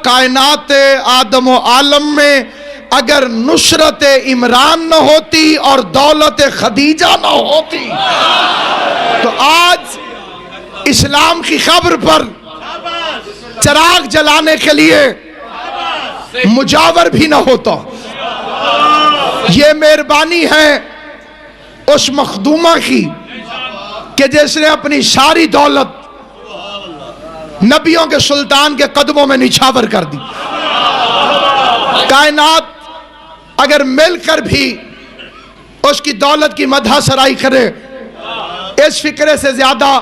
کائنات آدم و عالم میں اگر نصرت عمران نہ ہوتی اور دولت خدیجہ نہ ہوتی تو آج اسلام کی قبر پر چراغ جلانے کے لیے مجاور بھی نہ ہوتا۔ یہ مہربانی ہے اس مخدومہ کی کہ جس نے اپنی ساری دولت نبیوں کے سلطان کے قدموں میں نچھاور کر دی۔ کائنات اگر مل کر بھی اس کی دولت کی مدح سرائی کرے، اس فکرے سے زیادہ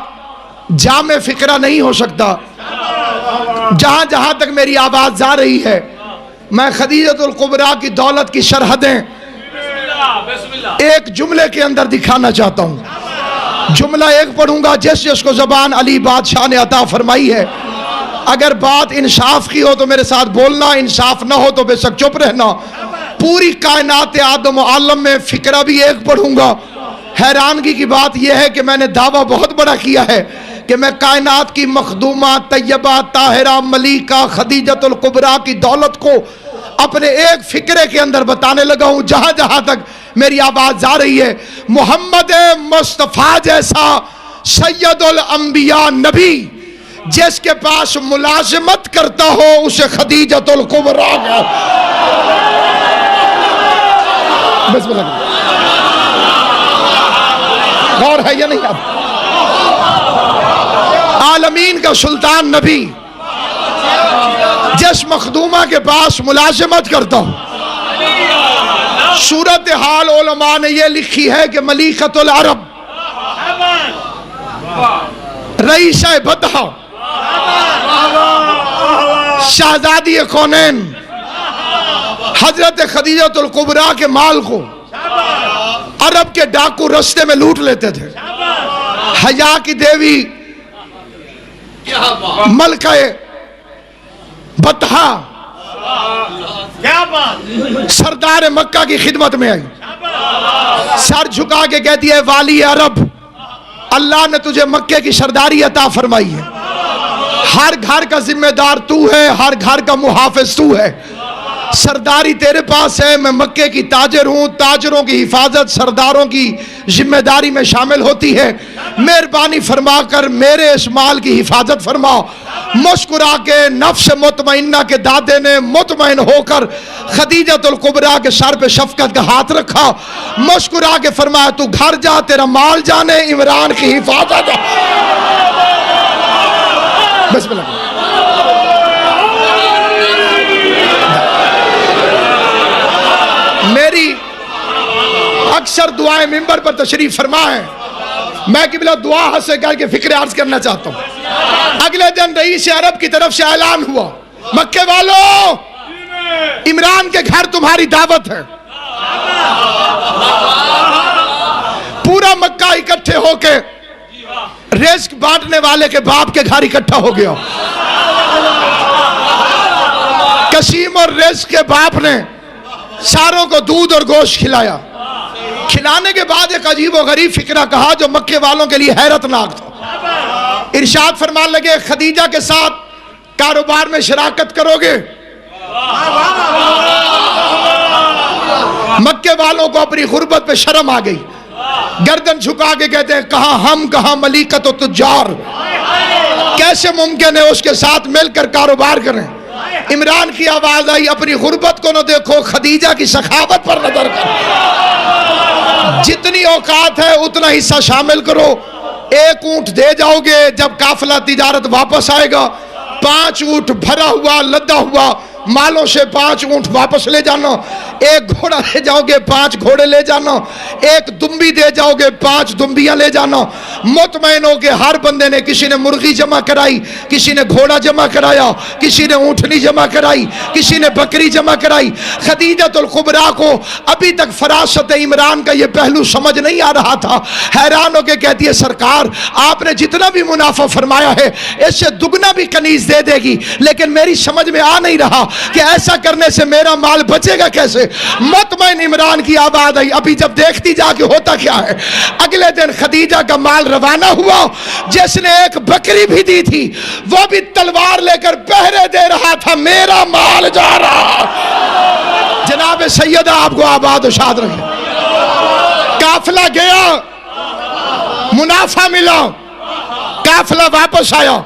جامع فکرہ نہیں ہو سکتا۔ جہاں جہاں تک میری آواز جا رہی ہے، میں خدیجۃ الکبریٰ کی دولت کی سرحدیں ایک جملے کے اندر دکھانا چاہتا ہوں۔ جملہ ایک پڑھوں گا، جس کو زبان علی بادشاہ نے عطا فرمائی ہے۔ اگر بات انصاف کی ہو تو میرے ساتھ بولنا، انصاف نہ ہو تو بے شک چپ رہنا۔ پوری کائنات آدم و عالم میں فکرہ بھی ایک پڑھوں گا۔ حیرانگی کی بات یہ ہے کہ میں نے دعویٰ بہت بڑا کیا ہے کہ میں کائنات کی مخدومہ طیبہ طاہرہ ملیکہ خدیجۃ الکبریٰ کی دولت کو اپنے ایک فکرے کے اندر بتانے لگا ہوں۔ جہاں جہاں تک میری آواز جا رہی ہے، محمد مصطفیٰ جیسا سید الانبیاء نبی جس کے پاس ملازمت کرتا ہو اسے خدیجۃ الکبریٰ بسم اللہ غور ہے یا نہیں؟ اب عالمین کا سلطان نبی جس مخدومہ کے پاس ملازمت کرتا ہوں، صورتحال علماء نے یہ لکھی ہے کہ ملیکۃ العرب رئیسہ بدہا شہزادی کونین حضرت خدیجۃ الکبریٰ کے مال کو عرب کے ڈاکو رستے میں لوٹ لیتے تھے۔ حیا کی دیوی ملکہ بطحہ سردار مکہ کی خدمت میں آئی، سر جھکا کے کہتی ہے والی عرب، اللہ نے تجھے مکے کی سرداری عطا فرمائی ہے، ہر گھر کا ذمہ دار تو ہے، ہر گھر کا محافظ تو ہے، سرداری تیرے پاس ہے، میں مکے کی تاجر ہوں، تاجروں کی حفاظت سرداروں کی ذمہ داری میں شامل ہوتی ہے، مہربانی فرما کر میرے اس مال کی حفاظت فرما۔ مسکرا کے نفس مطمئنہ کے دادے نے مطمئن ہو کر خدیجۃ الکبریٰ کے سر پہ شفقت کا ہاتھ رکھا، مسکرا کے فرمایا تو گھر جا، تیرا مال جانے، عمران کی حفاظت۔ بسم اللہ۔ میری اکثر دعائیں ممبر پر تشریف فرما ہے، میں قبلہ دعا حد سے کر کے فکر عرض کرنا چاہتا ہوں۔ اگلے دن رئیس عرب کی طرف سے اعلان ہوا، مکے والوں عمران کے گھر تمہاری دعوت ہے۔ پورا مکہ اکٹھے ہو کے رزق بانٹنے والے کے باپ کے گھر اکٹھا ہو گیا۔ قسیم اور رزق کے باپ نے ساروں کو دودھ اور گوشت کھلایا۔ کھلانے کے بعد ایک عجیب و غریب فکرہ کہا جو مکے والوں کے لیے حیرت ناک تھا۔ ارشاد فرمان لگے خدیجہ کے ساتھ کاروبار میں شراکت کرو گے؟ مکے والوں کو اپنی غربت پہ شرم آ گئی، گردن جھکا کے کہتے ہیں کہاں ہم کہاں ملیکۃ و تجار، کیسے ممکن ہے اس کے ساتھ مل کر کاروبار کریں؟ عمران کی آواز آئی اپنی غربت کو نہ دیکھو، خدیجہ کی سخاوت پر نظر کرو، جتنی اوقات ہے اتنا حصہ شامل کرو، ایک اونٹ دے جاؤ گے جب قافلہ تجارت واپس آئے گا، 5 اونٹ بھرا ہوا لدا ہوا مالوں سے 5 اونٹ واپس لے جانا، ایک گھوڑا لے جاؤ گے 5 گھوڑے لے جانا، ایک دمبی دے جاؤ گے 5 دمبیاں لے جانا۔ مطمئن ہو کہ ہر بندے نے، کسی نے مرغی جمع کرائی، کسی نے گھوڑا جمع کرایا، کسی نے اونٹنی جمع کرائی، کسی نے بکری جمع کرائی۔ خدیجۃ الکبریٰ کو ابھی تک فراست عمران کا یہ پہلو سمجھ نہیں آ رہا تھا، حیران ہو کے کہتی ہے سرکار آپ نے جتنا بھی منافع فرمایا ہے اس سے دگنا بھی کنیز دے دے گی، لیکن میری سمجھ میں آ نہیں رہا کہ ایسا کرنے سے میرا مال بچے گا کیسے. مطمئن عمران کی آواز آئی. ابھی جب دیکھتی جا کے ہوتا کیا ہے, اگلے دن خدیجہ کا مال روانہ ہوا. جس نے ایک بکری بھی دی تھی وہ بھی تلوار لے کر پہرے دے رہا تھا, میرا مال جا رہا. جناب سیدہ آپ کو آباد و شاد رکھے. قافلہ گیا, منافع ملا, قافلہ واپس آیا.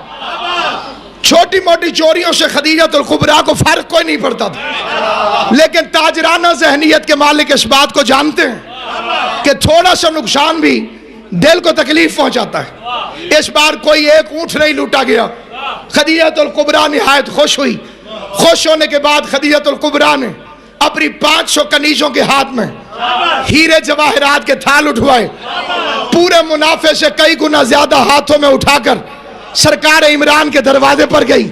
چھوٹی موٹی چوریوں سے خدیجہ الکبریٰ کو فرق کوئی نہیں پڑتا تھا, لیکن تاجرانہ ذہنیت کے مالک اس بات کو جانتے ہیں کہ تھوڑا سا نقصان بھی دل کو تکلیف پہنچاتا ہے. اس بار کوئی ایک اونٹ نہیں لوٹا گیا. خدیجہ الکبریٰ نہایت خوش ہوئی. خوش ہونے کے بعد خدیجہ الکبریٰ نے اپنی 500 کنیزوں کے ہاتھ میں ہیرے جواہرات کے تھال اٹھوائے. پورے منافع سے کئی گنا زیادہ ہاتھوں میں اٹھا کر سرکار عمران کے دروازے پر گئی.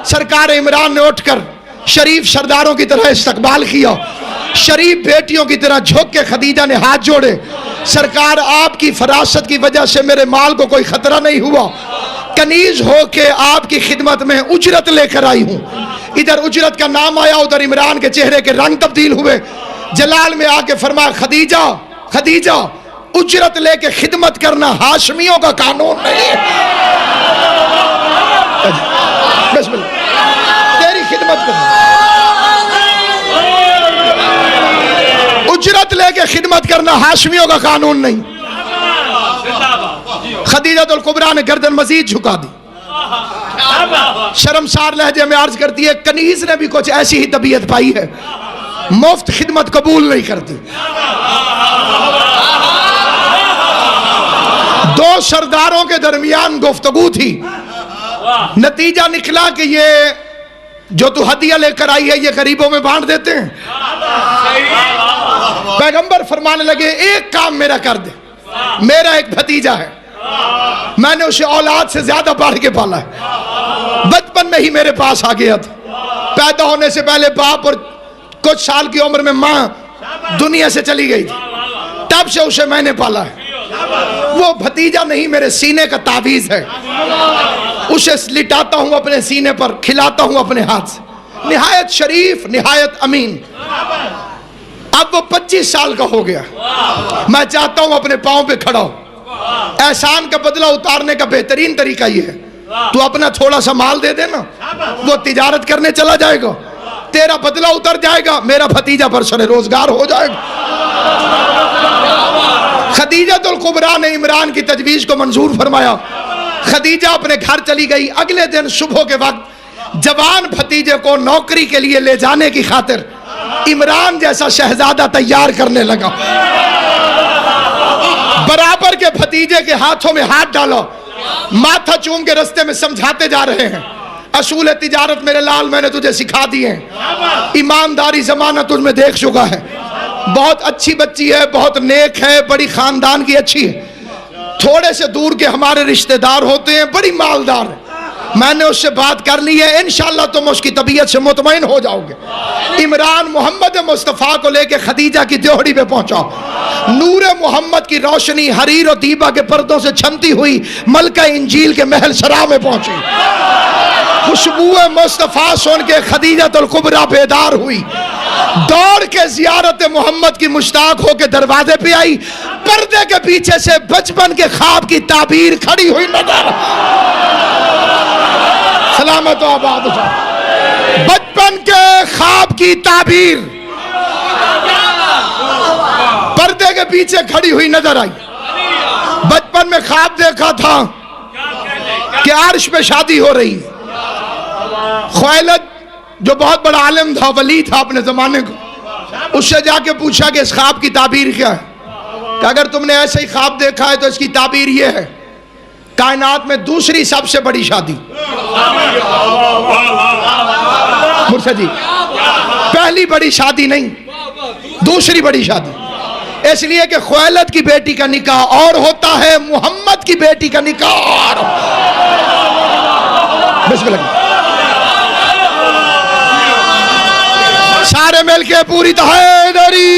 سرکار عمران نے اٹھ کر شریف سرداروں کی طرح استقبال کیا. شریف بیٹیوں کی طرح جھک کے خدیجہ نے ہاتھ جوڑے. سرکار آپ کی فراست کی وجہ سے میرے مال کو کوئی خطرہ نہیں ہوا. کنیز ہو کے آپ کی خدمت میں اجرت لے کر آئی ہوں. ادھر اجرت کا نام آیا, ادھر عمران کے چہرے کے رنگ تبدیل ہوئے. جلال میں آ کے فرمایا, خدیجہ خدیجہ اجرت لے کے خدمت کرنا ہاشمیوں کا قانون نہیں ہے. بسم اللہ, تیری خدمت کرنا, اجرت لے کے خدمت کرنا ہاشمیوں کا قانون نہیں. خدیجہ الکبریٰ نے گردن مزید جھکا دی. شرمسار لہجے میں عرض کرتی ہے, کنیز نے بھی کچھ ایسی ہی طبیعت پائی ہے, مفت خدمت قبول نہیں کرتی. دو سرداروں کے درمیان گفتگو تھی. نتیجہ نکلا کہ یہ جو تو ہدیہ لے کر آئی ہے یہ غریبوں میں بانٹ دیتے ہیں. پیغمبر فرمانے لگے, ایک کام میرا کر دے. میرا ایک بھتیجا ہے, میں نے اسے اولاد سے زیادہ بڑھ کے پالا ہے. بچپن میں ہی میرے پاس آ گیا تھا. پیدا ہونے سے پہلے باپ اور کچھ سال کی عمر میں ماں دنیا سے چلی گئی تھی. تب سے اسے میں نے پالا ہے. وہ بھتیجا نہیں, میرے سینے کا تعویذ ہے. اسے لٹاتا ہوں اپنے سینے پر, کھلاتا ہوں اپنے ہاتھ سے. نہایت شریف, نہایت امین. اب وہ 25 سال کا ہو گیا. میں چاہتا ہوں اپنے پاؤں پہ کھڑا ہو. احسان کا بدلہ اتارنے کا بہترین طریقہ یہ ہے, تو اپنا تھوڑا سا مال دے دینا, وہ تجارت کرنے چلا جائے گا, تیرا بدلہ اتر جائے گا, میرا بھتیجا برسر روزگار ہو جائے گا. خدیجہ الکبریٰ نے عمران کی تجویز کو منظور فرمایا. خدیجہ اپنے گھر چلی گئی. اگلے دن صبح کے وقت جوان بھتیجے کو نوکری کے لیے لے جانے کی خاطر عمران جیسا شہزادہ تیار کرنے لگا. برابر کے بھتیجے کے ہاتھوں میں ہاتھ ڈالا, ماتھا چوم کے رستے میں سمجھاتے جا رہے ہیں, اصول تجارت میرے لال میں نے تجھے سکھا دیے ہیں, ایمانداری زمانہ تجھ میں دیکھ چکا ہے, بہت اچھی بچی ہے, بہت نیک ہے, بڑی خاندان کی اچھی ہے. تھوڑے سے دور کے ہمارے رشتہ دار ہوتے ہیں, بڑی مالدار ہے, میں نے اس سے بات کر لی ہے, انشاءاللہ تم اس کی طبیعت سے مطمئن ہو جاؤ گے. عمران محمد مصطفیٰ کو لے کے خدیجہ کی دیوڑی پہ پہنچا. نور محمد کی روشنی حریر و دیبا کے پردوں سے چھنتی ہوئی ملکہ انجیل کے محل سرا میں پہنچی. خوشبو مصطفیٰ سن کے خدیجہ الکبریٰ بیدار ہوئی, دوڑ کے زیارت محمد کی مشتاق ہو کے دروازے پہ آئی. پردے کے پیچھے سے بچپن کے خواب کی تعبیر کھڑی ہوئی نظر. سلامت و آباد. بچپن کے خواب کی تعبیر پردے کے پیچھے کھڑی ہوئی نظر آئی. بچپن میں خواب دیکھا تھا کہ عرش پہ شادی ہو رہی. خویلد جو بہت بڑا عالم تھا, ولی تھا اپنے زمانے کو, اس سے جا کے پوچھا کہ اس خواب کی تعبیر کیا ہے. کہ اگر تم نے ایسے ہی خواب دیکھا ہے تو اس کی تعبیر یہ ہے, کائنات میں دوسری سب سے بڑی شادی. مرشد جی, پہلی بڑی شادی نہیں, دوسری بڑی شادی. اس لیے کہ خویلد کی بیٹی کا نکاح اور ہوتا ہے, محمد کی بیٹی کا نکاح اور. بسم اللہ. سارے مل کے پوری تحیدری.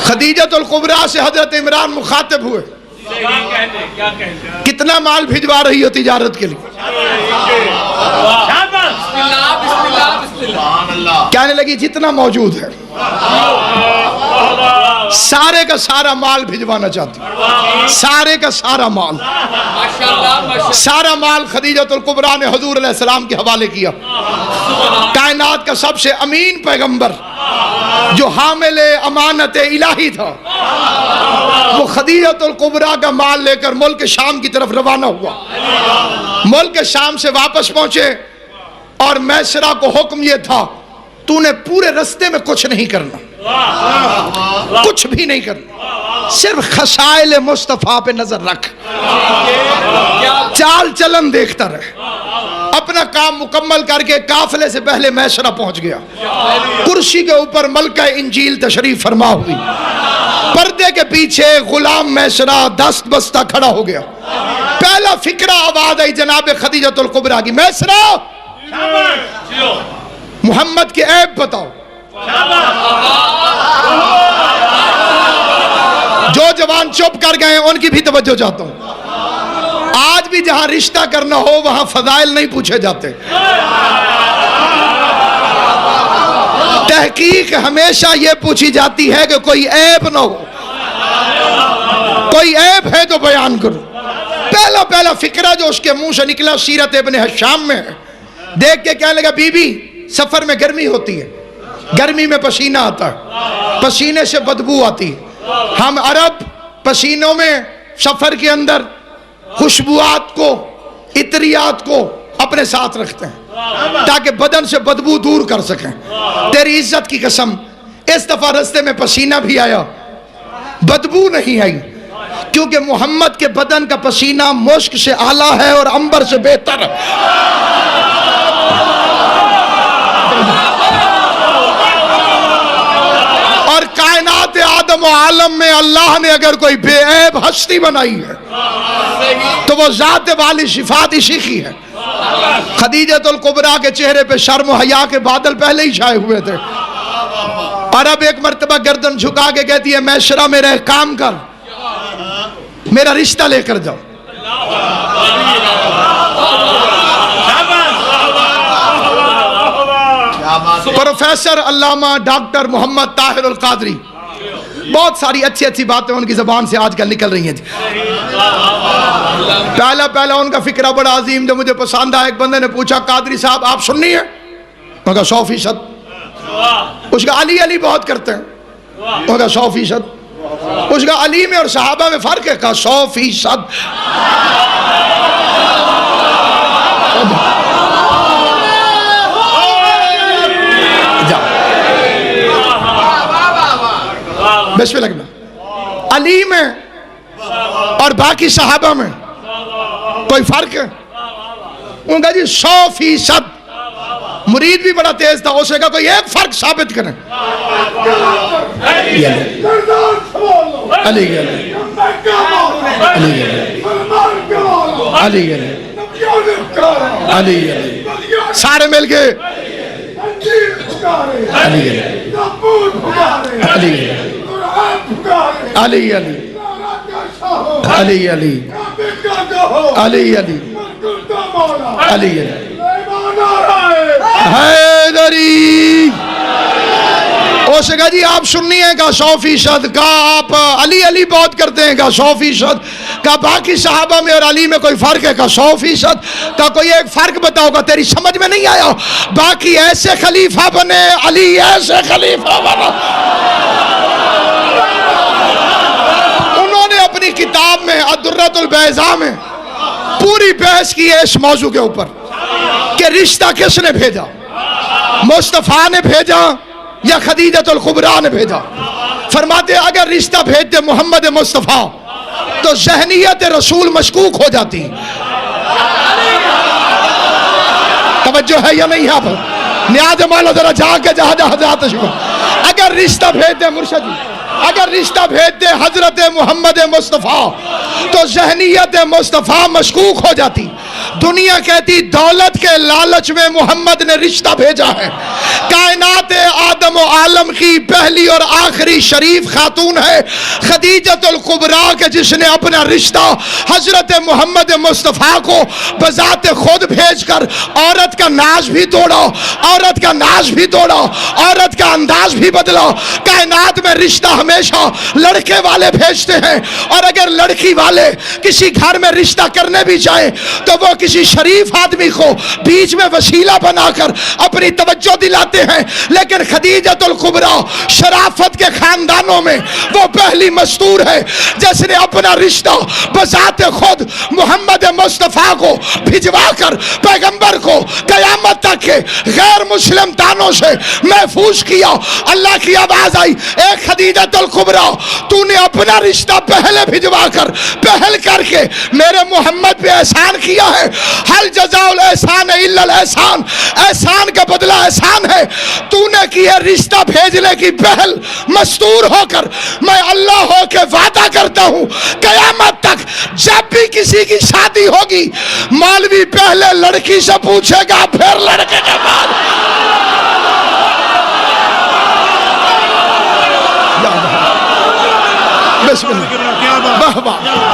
خدیجہ الکبریٰ سے حضرت عمران مخاطب ہوئے. اتنا مال بھجوا رہی ہو تجارت کے لیے. کہنے لگی جتنا موجود ہے سارے کا سارا مال بھجوانا چاہتی ہوں, سارے کا سارا مال. سارا مال خدیجۃ الکبریٰ نے حضور علیہ السلام کے حوالے کیا. کائنات کا سب سے امین پیغمبر جو حامل امانت الہی تھا, وہ خدیجۃ الکبریٰ کا مال لے کر ملک شام کی طرف روانہ ہوا. ملک شام سے واپس پہنچے اور میسرہ کو حکم یہ تھا تو نے پورے رستے میں کچھ نہیں کرنا, کچھ بھی نہیں کرنا, صرف خصائل مصطفیٰ پہ نظر رکھ, چال چلن دیکھتا رہے. اپنا کام مکمل کر کے قافلے سے پہلے میسرہ پہنچ گیا. کرسی کے اوپر ملکہ انجیل تشریف فرما ہوئی, پردے کے پیچھے غلام میسرہ دست بستہ کھڑا ہو گیا. پہلا فکرہ آواز آئی جناب خدیجۃ الکبریٰ کی, میسرہ محمد کے عیب بتاؤ. جو جوان چپ کر گئے ان کی بھی توجہ چاہتا ہوں. آج بھی جہاں رشتہ کرنا ہو وہاں فضائل نہیں پوچھے جاتے. تحقیق ہمیشہ یہ پوچھی جاتی ہے کہ کوئی عیب نہ ہو, کوئی عیب ہے تو بیان کرو. پہلا فکرہ جو اس کے منہ سے نکلا سیرت ابن ہشام میں ہے. دیکھ کے کہنے لگا بی بی سفر میں گرمی ہوتی ہے, گرمی میں پسینہ آتا ہے, پسینے سے بدبو آتی ہے. ہم عرب پسینوں میں سفر کے اندر خوشبوات کو, عطریات کو اپنے ساتھ رکھتے ہیں تاکہ بدن سے بدبو دور کر سکیں. تیری عزت کی قسم اس دفعہ رستے میں پسینہ بھی آیا, بدبو نہیں آئی, کیونکہ محمد کے بدن کا پسینہ مشک سے اعلیٰ ہے اور عنبر سے بہتر ہے. اور کائنات آدم و عالم میں اللہ نے اگر کوئی بے عیب ہستی بنائی ہے تو وہ ذات والی صفات اسی کی ہے. خدیجۃ الکبریٰ کے چہرے پہ شرم و حیا کے بادل پہلے ہی چھائے ہوئے تھے. اور اب ایک مرتبہ گردن جھکا کے کہتی ہے میسرہ میرا ایک کام کر, میرا رشتہ لے کر جاؤ. پروفیسر علامہ ڈاکٹر محمد طاہر القادری, بہت ساری اچھی باتیں ان کی زبان سے آج کل نکل رہی ہیں. پہلا ان کا فکرہ بڑا عظیم جو مجھے پسند آیا. ایک بندے نے پوچھا قادری صاحب آپ سننی ہے؟ میں کہا 100%. اس کا علی بہت کرتے ہیں, میں کہا 100%. اس کا علی میں اور صحابہ میں فرق ہے, کہا 100%. بسم اللہ کرنا. علی میں اور باقی صحابہ میں کوئی فرق ہے؟ ان کا جی 100%. مرید بھی بڑا تیز تھا, اسے کہا کوئی ایک فرق ثابت کریں. علی علی علی علی سارے مل کے علی علی علی علی علی علی علی علی حیدری. اس نے کہا جی آپ سننی ہے کہا 100%. کہا آپ علی بہت کرتے ہیں کہا 100%. کہا باقی صحابہ میں اور علی میں کوئی فرق ہے کہا 100%. کہا کوئی ایک فرق بتاؤ گا, تیری سمجھ میں نہیں آیا. باقی ایسے خلیفہ بنے, علی ایسے خلیفہ بنا. انہوں نے اپنی کتاب میں الدرۃ البیضاء میں پوری بحث کی ہے اس موضوع کے اوپر کہ رشتہ کس نے بھیجا, مصطفیٰ نے بھیجا یا خدیجۃ الکبریٰ نے بھیجا. فرماتے اگر رشتہ بھیجتے محمد مصطفیٰ تو ذہنیت رسول مشکوک ہو جاتی. توجہ ہے یا نہیں آپ نیاز مولا ذرا جا کے جہاں حضرات شکر. اگر رشتہ بھیجتے مرشد جی, اگر رشتہ بھیجتے حضرت محمد مصطفیٰ تو ذہنیت مصطفیٰ مشکوک ہو جاتی. دنیا کہتی دولت کے لالچ میں محمد نے رشتہ بھیجا ہے. کائنات آدم و عالم کی پہلی اور آخری شریف خاتون ہے خدیجۃ الکبریٰ کے جس نے اپنا رشتہ حضرت محمد مصطفیٰ کو بذات خود بھیج کر عورت کا ناز بھی توڑا, عورت کا ناز بھی توڑا, عورت کا انداز بھی بدلا. کائنات میں رشتہ ہمیشہ لڑکے والے بھیجتے ہیں, اور اگر لڑکی والے کسی گھر میں رشتہ کرنے بھی جائیں تو وہ کسی شریف آدمی کو بیچ میں وسیلہ بنا کر اپنی توجہ دلاتے ہیں. لیکن خدیجۃ الکبریٰ شرافت کے خاندانوں میں وہ پہلی مستور ہے جس نے اپنا رشتہ بذات خود محمد مصطفیٰ کو بھجوا کر پیغمبر کو قیامت تک کے غیر مسلم تانوں سے محفوظ کیا. اللہ کی آواز آئی, اے خدیجۃ الکبریٰ, تو نے اپنا رشتہ پہلے بھجوا کر پہل کر کے میرے محمد پہ احسان کیا ہے. حل جزاء الاحسان الا الاحسان, احسان کا بدلہ احسان ہے. تو نے کیا رشتہ بھیجنے کی پہل مستور ہو کر میں اللہ ہو کے وعدہ کرتا ہوں قیامت تک جب بھی کسی کی شادی ہوگی مولوی پہلے لڑکی سے پوچھے گا پھر لڑکے کے بعد. بسم اللہ.